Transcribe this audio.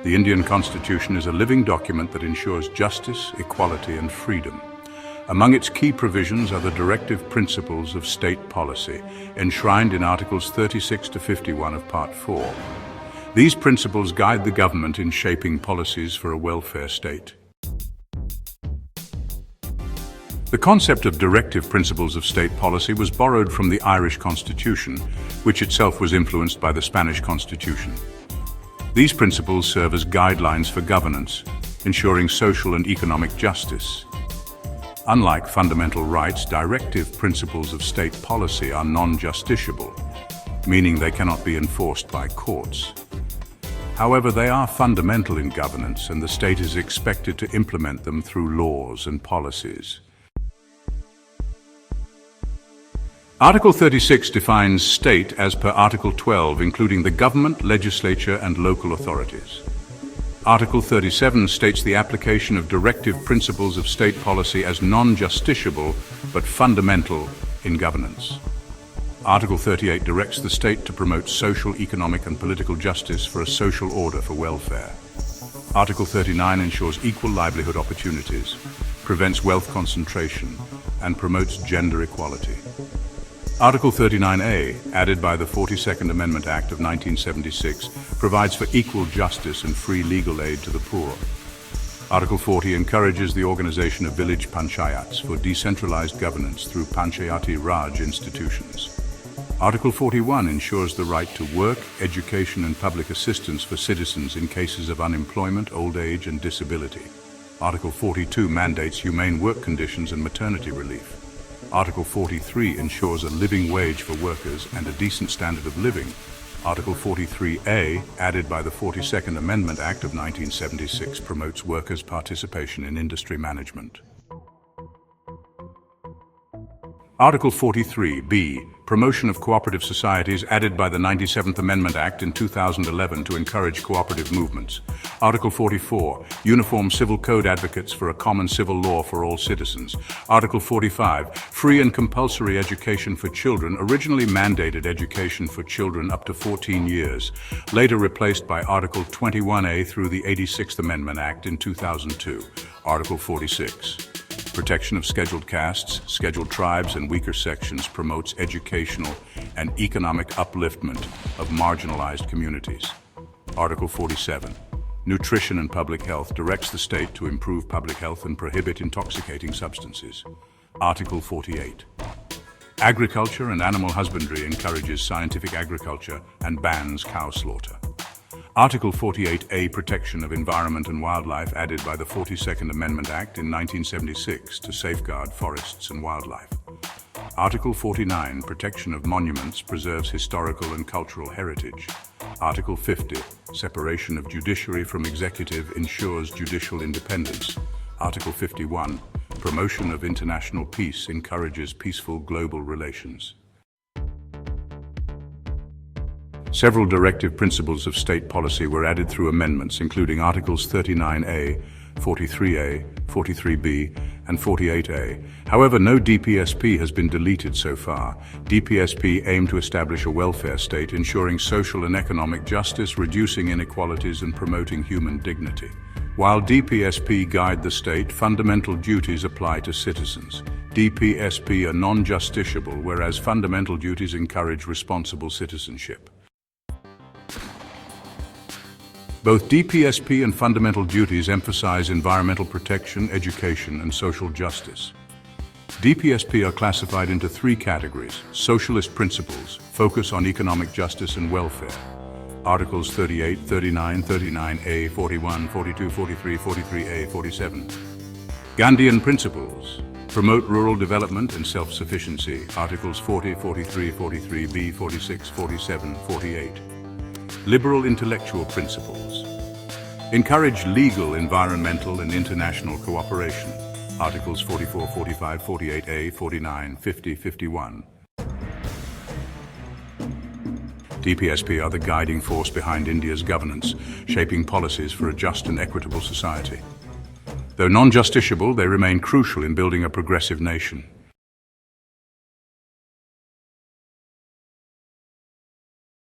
The Indian Constitution is a living document that ensures justice, equality, and freedom. Among its key provisions are the Directive principles of state policy, enshrined in Articles 36 to 51 of Part 4. These principles guide the government in shaping policies for a welfare state. The concept of directive principles of state policy was borrowed from the Irish Constitution, which itself was influenced by the Spanish Constitution. These principles serve as guidelines for governance, ensuring social and economic justice. Unlike fundamental rights, directive principles of state policy are non-justiciable, meaning they cannot be enforced by courts. However, they are fundamental in governance, and the state is expected to implement them through laws and policies. Article 36 defines state as per Article 12, including the government, legislature, and local authorities. Article 37 states the application of directive principles of state policy as non-justiciable but fundamental in governance. Article 38 directs the state to promote social, economic, and political justice for a social order for welfare. Article 39 ensures equal livelihood opportunities, prevents wealth concentration, and promotes gender equality. Article 39A, added by the 42nd Amendment Act of 1976, provides for equal justice and free legal aid to the poor. Article 40 encourages the organization of village panchayats for decentralized governance through Panchayati Raj institutions. Article 41 ensures the right to work, education, and public assistance for citizens in cases of unemployment, old age, and disability. Article 42 mandates humane work conditions and maternity relief. Article 43 ensures a living wage for workers and a decent standard of living. Article 43A, added by the 42nd Amendment Act of 1976, promotes workers' participation in industry management. Article 43B, promotion of cooperative societies, added by the 97th Amendment Act in 2011 to encourage cooperative movements. Article 44, uniform civil code advocates for a common civil law for all citizens. Article 45, free and compulsory education for children, originally mandated education for children up to 14 years, later replaced by Article 21A through the 86th Amendment Act in 2002. Article 46. Protection of scheduled castes, scheduled tribes, and weaker sections promotes educational and economic upliftment of marginalized communities. Article 47. Nutrition and public health directs the state to improve public health and prohibit intoxicating substances. Article 48. Agriculture and animal husbandry encourages scientific agriculture and bans cow slaughter. Article 48A, protection of environment and wildlife, added by the 42nd Amendment Act in 1976 to safeguard forests and wildlife. Article 49, protection of monuments, preserves historical and cultural heritage. Article 50, separation of judiciary from executive, ensures judicial independence. Article 51, promotion of international peace, encourages peaceful global relations. Several directive principles of state policy were added through amendments, including Articles 39A, 43A, 43B, and 48A. However, no DPSP has been deleted so far. DPSP aim to establish a welfare state, ensuring social and economic justice, reducing inequalities, and promoting human dignity. While DPSP guide the state, fundamental duties apply to citizens. DPSP are non-justiciable, whereas fundamental duties encourage responsible citizenship. Both DPSP and fundamental duties emphasize environmental protection, education, and social justice. DPSP are classified into three categories. Socialist principles focus on economic justice and welfare. Articles 38, 39, 39A, 41, 42, 43, 43A, 47. Gandhian principles promote rural development and self-sufficiency. Articles 40, 43, 43B, 46, 47, 48. Liberal intellectual principles encourage legal, environmental, and international cooperation. Articles 44, 45, 48A, 49, 50, 51. DPSP are the guiding force behind India's governance, shaping policies for a just and equitable society. Though non-justiciable, they remain crucial in building a progressive nation.